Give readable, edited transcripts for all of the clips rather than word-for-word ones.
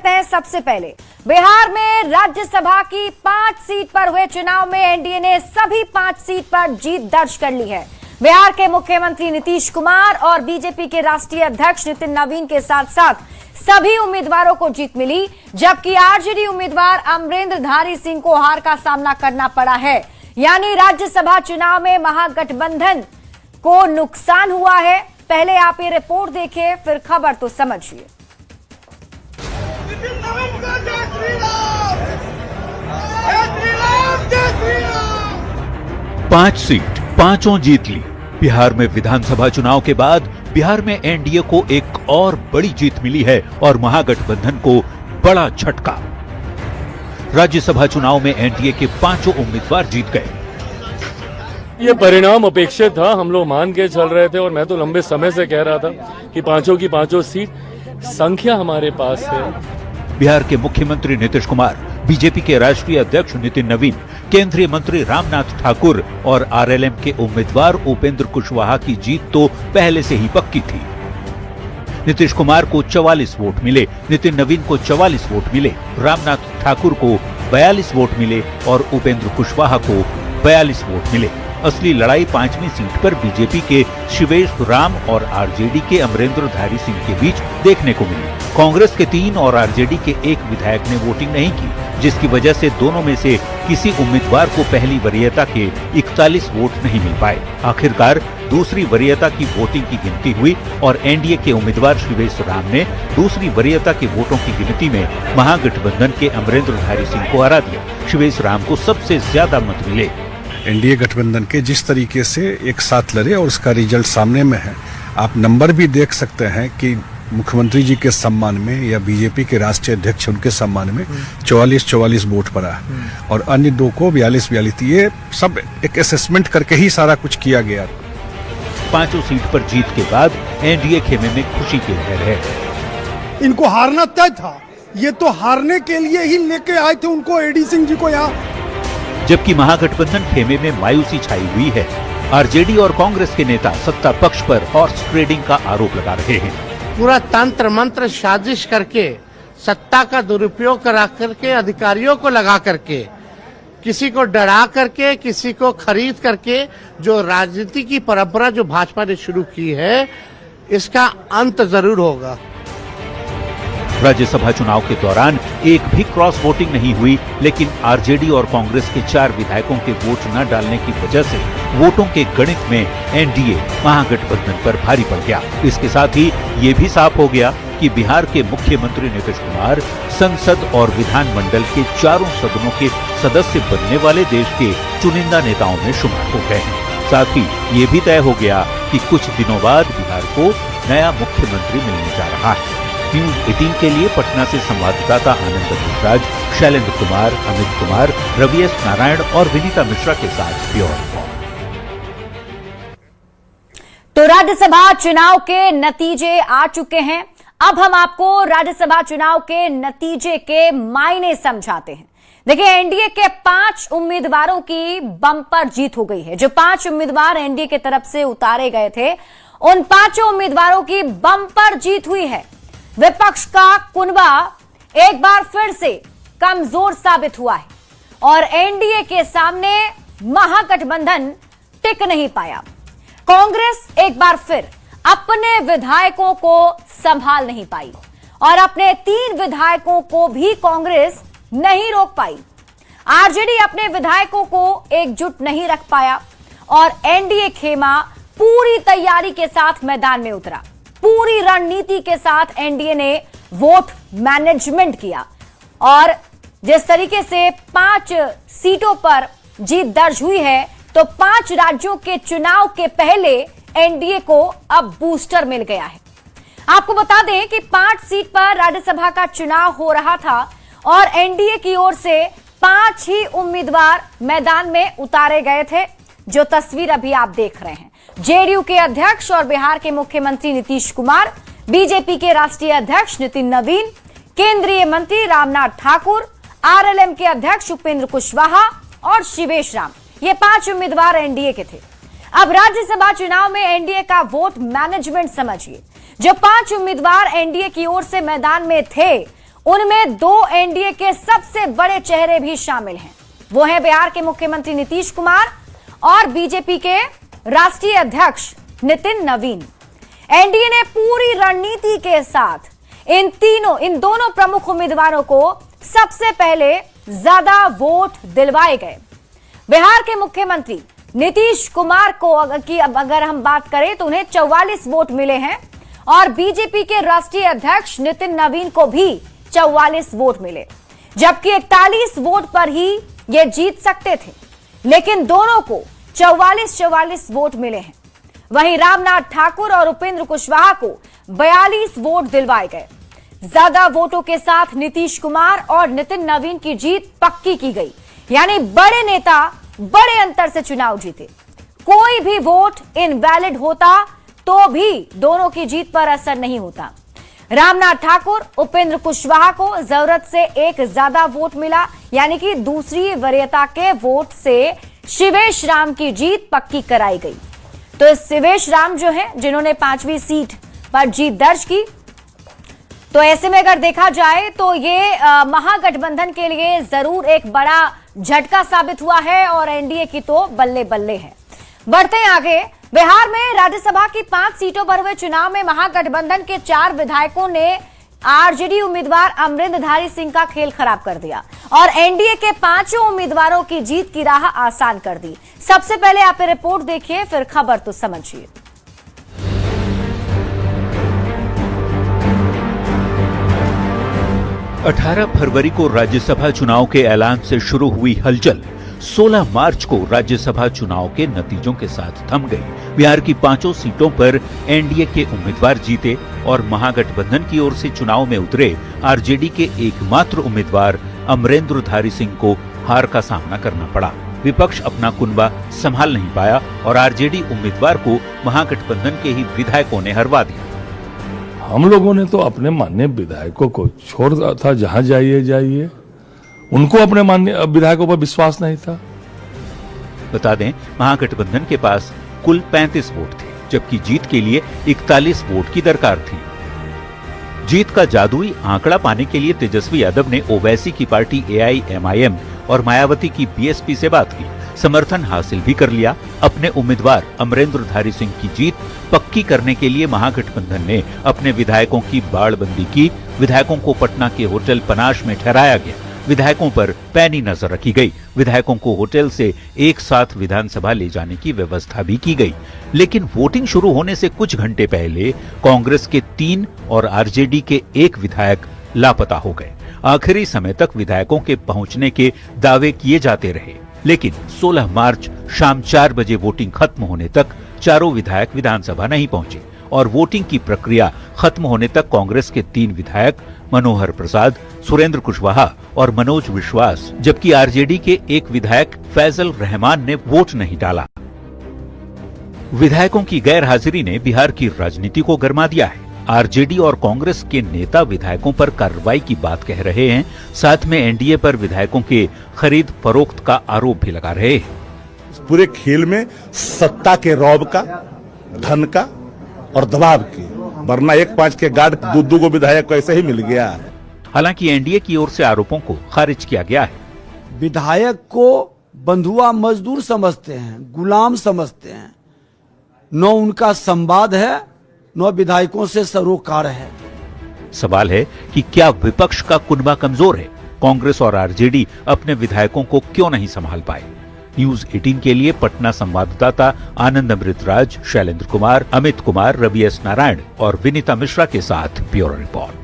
हैं सबसे पहले बिहार में राज्यसभा की 5 सीट पर हुए चुनाव में एनडीए ने सभी 5 सीट पर जीत दर्ज कर ली है। बिहार के मुख्यमंत्री नीतीश कुमार और बीजेपी के राष्ट्रीय अध्यक्ष नितिन नवीन के साथ साथ सभी उम्मीदवारों को जीत मिली, जबकि आरजेडी उम्मीदवार अमरेंद्रधारी सिंह को हार का सामना करना पड़ा है। यानी राज्यसभा चुनाव में महागठबंधन को नुकसान हुआ है। पहले आप ये रिपोर्ट देखिए, फिर खबर तो समझिए। 5 सीट पांचों जीत ली। बिहार में विधानसभा चुनाव के बाद बिहार में एनडीए को एक और बड़ी जीत मिली है और महागठबंधन को बड़ा झटका। राज्यसभा चुनाव में एनडीए के 5 उम्मीदवार जीत गए। ये परिणाम अपेक्षित था, हम लोग मान के चल रहे थे और मैं तो लंबे समय से कह रहा था कि पांचों की पांचों सीट संख्या हमारे पास है। बिहार के मुख्यमंत्री नीतीश कुमार, बीजेपी के राष्ट्रीय अध्यक्ष नितिन नवीन, केंद्रीय मंत्री रामनाथ ठाकुर और आरएलएम के उम्मीदवार उपेंद्र कुशवाहा की जीत तो पहले से ही पक्की थी। नीतीश कुमार को 44 वोट मिले, नितिन नवीन को 44 वोट मिले, रामनाथ ठाकुर को 42 वोट मिले और उपेंद्र कुशवाहा को 42 वोट मिले। असली लड़ाई 5वीं सीट पर बीजेपी के शिवेश राम और आरजेडी के अमरेंद्रधारी सिंह के बीच देखने को मिली। कांग्रेस के 3 और आरजेडी के 1 विधायक ने वोटिंग नहीं की, जिसकी वजह से दोनों में से किसी उम्मीदवार को पहली वरीयता के 41 वोट नहीं मिल पाए। आखिरकार दूसरी वरीयता की वोटिंग की गिनती हुई और एनडीए के उम्मीदवार शिवेश राम ने दूसरी वरीयता के वोटों की गिनती में महागठबंधन के अमरेंद्रधारी सिंह को हरा दिया। शिवेश राम को सबसे ज्यादा मत मिले। एनडीए गठबंधन के जिस तरीके से एक साथ लड़े और उसका रिजल्ट सामने में है, आप नंबर भी देख सकते हैं कि मुख्यमंत्री जी के सम्मान में या बीजेपी के राष्ट्रीय अध्यक्ष उनके सम्मान में 44 वोट पड़ा और अन्य 2 को 42। ये सब एक असेसमेंट करके ही सारा कुछ किया गया। 5 सीट पर जीत के बाद एनडीए खेमे में खुशी की लहर है। इनको हारना तय था, ये तो हारने के लिए ही लेके आए थे उनको, एडी सिंह जी को यहाँ। जबकि महागठबंधन खेमे में मायूसी छाई हुई है। आरजेडी और कांग्रेस के नेता सत्ता पक्ष पर हॉर्स ट्रेडिंग का आरोप लगा रहे हैं। पूरा तंत्र मंत्र साजिश करके, सत्ता का दुरुपयोग करा करके, अधिकारियों को लगा करके, किसी को डरा करके, किसी को खरीद करके जो राजनीति की परंपरा जो भाजपा ने शुरू की है, इसका अंत जरूर होगा। राज्यसभा चुनाव के दौरान एक भी क्रॉस वोटिंग नहीं हुई, लेकिन आरजेडी और कांग्रेस के 4 विधायकों के वोट न डालने की वजह से वोटों के गणित में एनडीए महागठबंधन पर भारी पड़ गया। इसके साथ ही ये भी साफ हो गया कि बिहार के मुख्यमंत्री नीतीश कुमार संसद और विधानमंडल के 4 सदनों के सदस्य बनने वाले देश के चुनिंदा नेताओं में शुमार हो गए हैं। साथ ही ये भी तय हो गया कि कुछ दिनों बाद बिहार को नया मुख्यमंत्री मिलने जा रहा है। न्यूज 18 के लिए पटना से संवाददाता आनंद गुजराज, शैलेंद्र कुमार, अमित कुमार, रवि एस नारायण और विनीता मिश्रा के साथ ब्यूरो। तो राज्यसभा चुनाव के नतीजे आ चुके हैं। अब हम आपको राज्यसभा चुनाव के नतीजे के मायने समझाते हैं। देखिए, एनडीए के 5 उम्मीदवारों की बम्पर जीत हो गई है। जो 5 उम्मीदवार एनडीए की तरफ से उतारे गए थे, उन 5 उम्मीदवारों की बम्पर जीत हुई है। विपक्ष का कुनबा एक बार फिर से कमजोर साबित हुआ है और एनडीए के सामने महागठबंधन टिक नहीं पाया। कांग्रेस एक बार फिर अपने विधायकों को संभाल नहीं पाई और अपने 3 विधायकों को भी कांग्रेस नहीं रोक पाई। आरजेडी अपने विधायकों को एकजुट नहीं रख पाया और एनडीए खेमा पूरी तैयारी के साथ मैदान में उतरा। पूरी रणनीति के साथ एनडीए ने वोट मैनेजमेंट किया और जिस तरीके से 5 सीटों पर जीत दर्ज हुई है, तो 5 राज्यों के चुनाव के पहले एनडीए को अब बूस्टर मिल गया है। आपको बता दें कि 5 सीट पर राज्यसभा का चुनाव हो रहा था और एनडीए की ओर से 5 ही उम्मीदवार मैदान में उतारे गए थे, जो तस्वीर अभी आप देख रहे हैं। जेडीयू के अध्यक्ष और बिहार के मुख्यमंत्री नीतीश कुमार, बीजेपी के राष्ट्रीय अध्यक्ष नितिन नवीन, केंद्रीय मंत्री रामनाथ ठाकुर, आरएलएम के अध्यक्ष उपेंद्र कुशवाहा और शिवेश राम, ये 5 उम्मीदवार एनडीए के थे। अब राज्यसभा चुनाव में एनडीए का वोट मैनेजमेंट समझिए। जो 5 उम्मीदवार एनडीए की ओर से मैदान में थे, उनमें 2 एनडीए के सबसे बड़े चेहरे भी शामिल हैं। वो हैं बिहार के मुख्यमंत्री नीतीश कुमार और बीजेपी के राष्ट्रीय अध्यक्ष नितिन नवीन। एनडीए ने पूरी रणनीति के साथ इन दोनों प्रमुख उम्मीदवारों को सबसे पहले ज्यादा वोट दिलवाए गए। बिहार के मुख्यमंत्री नीतीश कुमार को अगर हम बात करें तो उन्हें 44 वोट मिले हैं और बीजेपी के राष्ट्रीय अध्यक्ष नितिन नवीन को भी 44 वोट मिले, जबकि 41 वोट पर ही ये जीत सकते थे, लेकिन दोनों को 44 वोट मिले हैं। वहीं रामनाथ ठाकुर और उपेंद्र कुशवाहा को 42 वोट दिलवाए गए। ज्यादा वोटों के साथ नीतीश कुमार और नितिन नवीन की जीत पक्की की गई, यानी बड़े नेता बड़े अंतर से चुनाव जीते। कोई भी वोट इनवैलिड होता तो भी दोनों की जीत पर असर नहीं होता। रामनाथ ठाकुर, उपेंद्र कुशवाहा को जरूरत से एक ज्यादा वोट मिला, यानी कि दूसरी वरीयता के वोट से शिवेश राम की जीत पक्की कराई गई। तो इस शिवेश राम जो है जिन्होंने 5वीं सीट पर जीत दर्ज की, तो ऐसे में अगर देखा जाए तो ये महागठबंधन के लिए जरूर एक बड़ा झटका साबित हुआ है और एनडीए की तो बल्ले बल्ले है। बढ़ते हैं आगे। बिहार में राज्यसभा की 5 सीटों पर हुए चुनाव में महागठबंधन के 4 विधायकों ने आरजेडी उम्मीदवार अमरिंदरधारी सिंह का खेल खराब कर दिया और एनडीए के 5 उम्मीदवारों की जीत की राह आसान कर दी। सबसे पहले आप रिपोर्ट देखिए, फिर खबर तो समझिए। 18 फरवरी को राज्यसभा चुनाव के ऐलान से शुरू हुई हलचल 16 मार्च को राज्यसभा चुनाव के नतीजों के साथ थम गई। बिहार की 5 सीटों पर एनडीए के उम्मीदवार जीते और महागठबंधन की ओर से चुनाव में उतरे आरजेडी के एकमात्र उम्मीदवार अमरिंदरधारी सिंह को हार का सामना करना पड़ा। विपक्ष अपना कुनबा संभाल नहीं पाया और आरजेडी उम्मीदवार को महागठबंधन के ही विधायकों ने हरवा दिया। हम लोगों ने तो अपने माननीय विधायकों को छोड़ दिया था, जहां जाइए उनको अपने माननीय विधायकों पर विश्वास नहीं था। बता दें, महागठबंधन के पास कुल 35 वोट थे, जबकि जीत के लिए 41 वोट की दरकार थी। जीत का जादुई आंकड़ा पाने के लिए तेजस्वी यादव ने ओवैसी की पार्टी AIMIM और मायावती की BSP से बात की, समर्थन हासिल भी कर लिया। अपने उम्मीदवार अमरिंदरधारी सिंह की जीत पक्की करने के लिए महागठबंधन ने अपने विधायकों की बाड़बंदी की। विधायकों को पटना के होटल पनाश में ठहराया गया। विधायकों पर पैनी नजर रखी गई। विधायकों को होटल से एक साथ विधानसभा ले जाने की व्यवस्था भी की गई। लेकिन वोटिंग शुरू होने से कुछ घंटे पहले कांग्रेस के 3 और आरजेडी के 1 विधायक लापता हो गए। आखिरी समय तक विधायकों के पहुंचने के दावे किए जाते रहे, लेकिन 16 मार्च शाम 4 बजे वोटिंग खत्म होने तक चारों विधायक विधानसभा नहीं पहुंचे और वोटिंग की प्रक्रिया खत्म होने तक कांग्रेस के 3 विधायक मनोहर प्रसाद, सुरेंद्र कुशवाहा और मनोज विश्वास, जबकि आरजेडी के 1 विधायक फैजल रहमान ने वोट नहीं डाला। विधायकों की गैर हाजिरी ने बिहार की राजनीति को गरमा दिया है। आरजेडी और कांग्रेस के नेता विधायकों पर कार्रवाई की बात कह रहे हैं, साथ में एनडीए पर विधायकों के खरीद फरोख्त का आरोप भी लगा रहे हैं। पूरे खेल में सत्ता के रौब का, धन का और दबाव की, वरना 1-5 के गार्ड 2 को विधायक को ऐसे ही मिल गया। हालांकि एनडीए की ओर से आरोपों को खारिज किया गया है। विधायक को बंधुआ मजदूर समझते हैं, गुलाम समझते हैं। न उनका संवाद है, न विधायकों से सरोकार है। सवाल है कि क्या विपक्ष का कुनबा कमजोर है? कांग्रेस और आरजेडी अपने विधायकों को क्यों नहीं संभाल पाए? न्यूज 18 के लिए पटना संवाददाता आनंद अमृतराज, शैलेंद्र कुमार, अमित कुमार, रवि एस नारायण और विनीता मिश्रा के साथ ब्यूरो रिपोर्ट।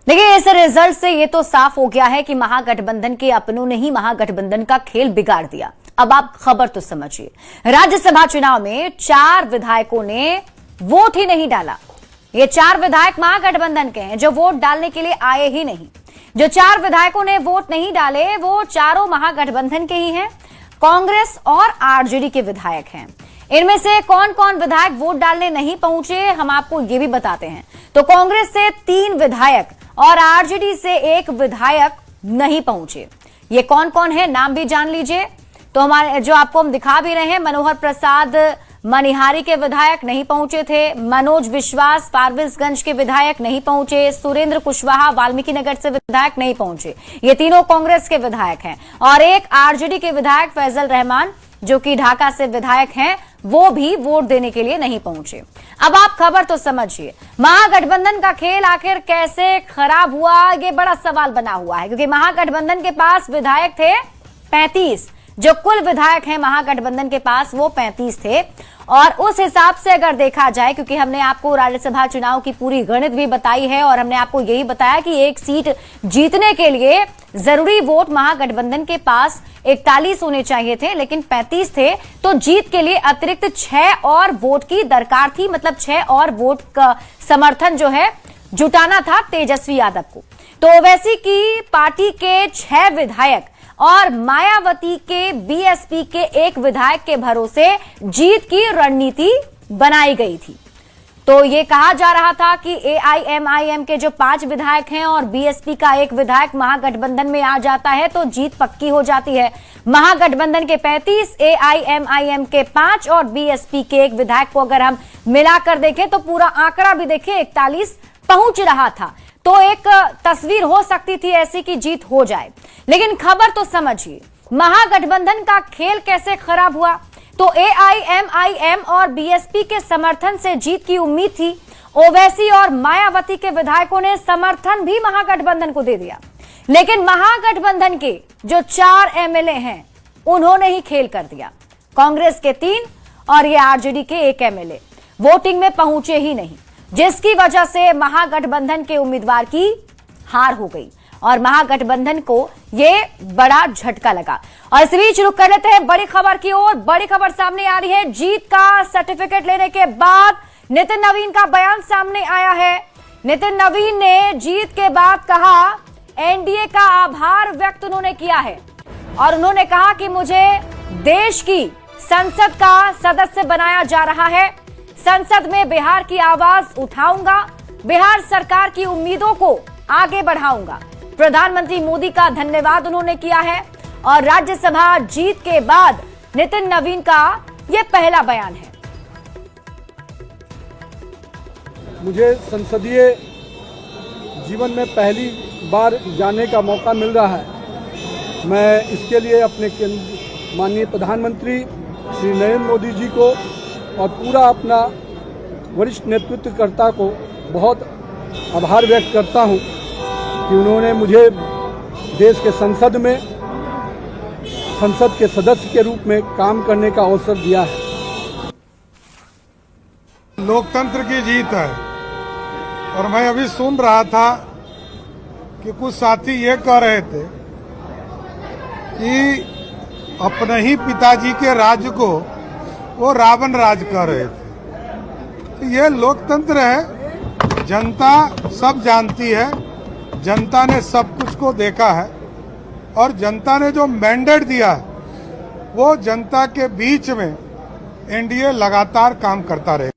देखिए, इस रिजल्ट से ये तो साफ हो गया है कि महागठबंधन के अपनों ने ही महागठबंधन का खेल बिगाड़ दिया। अब आप खबर तो समझिए। राज्यसभा चुनाव में 4 विधायकों ने वोट ही नहीं डाला। ये 4 विधायक महागठबंधन के हैं जो वोट डालने के लिए आए ही नहीं। जो 4 विधायकों ने वोट नहीं डाले वो चारों महागठबंधन के ही हैं, कांग्रेस और आरजेडी के विधायक हैं। इनमें से कौन कौन विधायक वोट डालने नहीं पहुंचे, हम आपको ये भी बताते हैं। तो कांग्रेस से 3 विधायक और आरजेडी से 1 विधायक नहीं पहुंचे। ये कौन कौन है, नाम भी जान लीजिए। तो हमारे जो आपको हम दिखा भी रहे हैं, मनोहर प्रसाद मनिहारी के विधायक नहीं पहुंचे थे, मनोज विश्वास फारबिसगंज के विधायक नहीं पहुंचे, सुरेंद्र कुशवाहा वाल्मीकि नगर से विधायक नहीं पहुंचे। ये तीनों कांग्रेस के विधायक हैं और एक आरजेडी के विधायक फैजल रहमान जो कि ढाका से विधायक हैं, वो भी वोट देने के लिए नहीं पहुंचे। अब आप खबर तो समझिए, महागठबंधन का खेल आखिर कैसे खराब हुआ, ये बड़ा सवाल बना हुआ है, क्योंकि महागठबंधन के पास विधायक थे 35, जो कुल विधायक हैं महागठबंधन के पास वो 35 थे। और उस हिसाब से अगर देखा जाए, क्योंकि हमने आपको राज्यसभा चुनाव की पूरी गणित भी बताई है और हमने आपको यही बताया कि एक सीट जीतने के लिए जरूरी वोट महागठबंधन के पास 41 होने चाहिए थे, लेकिन 35 थे, तो जीत के लिए अतिरिक्त 6 और वोट की दरकार थी। मतलब 6 और वोट का समर्थन जो है जुटाना था तेजस्वी यादव को। तो ओवैसी की पार्टी के 6 विधायक और मायावती के बीएसपी के एक विधायक के भरोसे जीत की रणनीति बनाई गई थी। तो ये कहा जा रहा था कि एआईएमआईएम के जो 5 विधायक हैं और बीएसपी का एक विधायक महागठबंधन में आ जाता है तो जीत पक्की हो जाती है। महागठबंधन के 35, एआईएमआईएम के 5 और बीएसपी के एक विधायक को अगर हम मिलाकर देखें तो पूरा आंकड़ा भी देखें 41 पहुंच रहा था। तो एक तस्वीर हो सकती थी ऐसी कि जीत हो जाए, लेकिन खबर तो समझिए, महागठबंधन का खेल कैसे खराब हुआ। तो एआईएमआईएम और बीएसपी के समर्थन से जीत की उम्मीद थी। ओवैसी और मायावती के विधायकों ने समर्थन भी महागठबंधन को दे दिया, लेकिन महागठबंधन के जो 4 एमएलए हैं उन्होंने ही खेल कर दिया। कांग्रेस के 3 और ये आरजेडी के 1 एमएलए वोटिंग में पहुंचे ही नहीं, जिसकी वजह से महागठबंधन के उम्मीदवार की हार हो गई और महागठबंधन को यह बड़ा झटका लगा। और इस बीच रुक कर लेते हैं बड़ी खबर की ओर। बड़ी खबर सामने आ रही है, जीत का सर्टिफिकेट लेने के बाद नितिन नवीन का बयान सामने आया है। नितिन नवीन ने जीत के बाद कहा, एनडीए का आभार व्यक्त उन्होंने किया है और उन्होंने कहा कि मुझे देश की संसद का सदस्य बनाया जा रहा है, संसद में बिहार की आवाज उठाऊंगा, बिहार सरकार की उम्मीदों को आगे बढ़ाऊंगा। प्रधानमंत्री मोदी का धन्यवाद उन्होंने किया है और राज्यसभा जीत के बाद नितिन नवीन का यह पहला बयान है। मुझे संसदीय जीवन में पहली बार जाने का मौका मिल रहा है। मैं इसके लिए अपने माननीय प्रधानमंत्री श्री नरेंद्र मोदी जी को और पूरा अपना वरिष्ठ नेतृत्वकर्ता को बहुत आभार व्यक्त करता हूं कि उन्होंने मुझे देश के संसद में संसद के सदस्य के रूप में काम करने का अवसर दिया है। लोकतंत्र की जीत है और मैं अभी सुन रहा था कि कुछ साथी ये कह रहे थे कि अपने ही पिताजी के राज्य को वो रावण राज कर रहे थे। तो ये लोकतंत्र है, जनता सब जानती है, जनता ने सब कुछ को देखा है और जनता ने जो मैंडेट दिया है वो जनता के बीच में एनडीए लगातार काम करता रहे।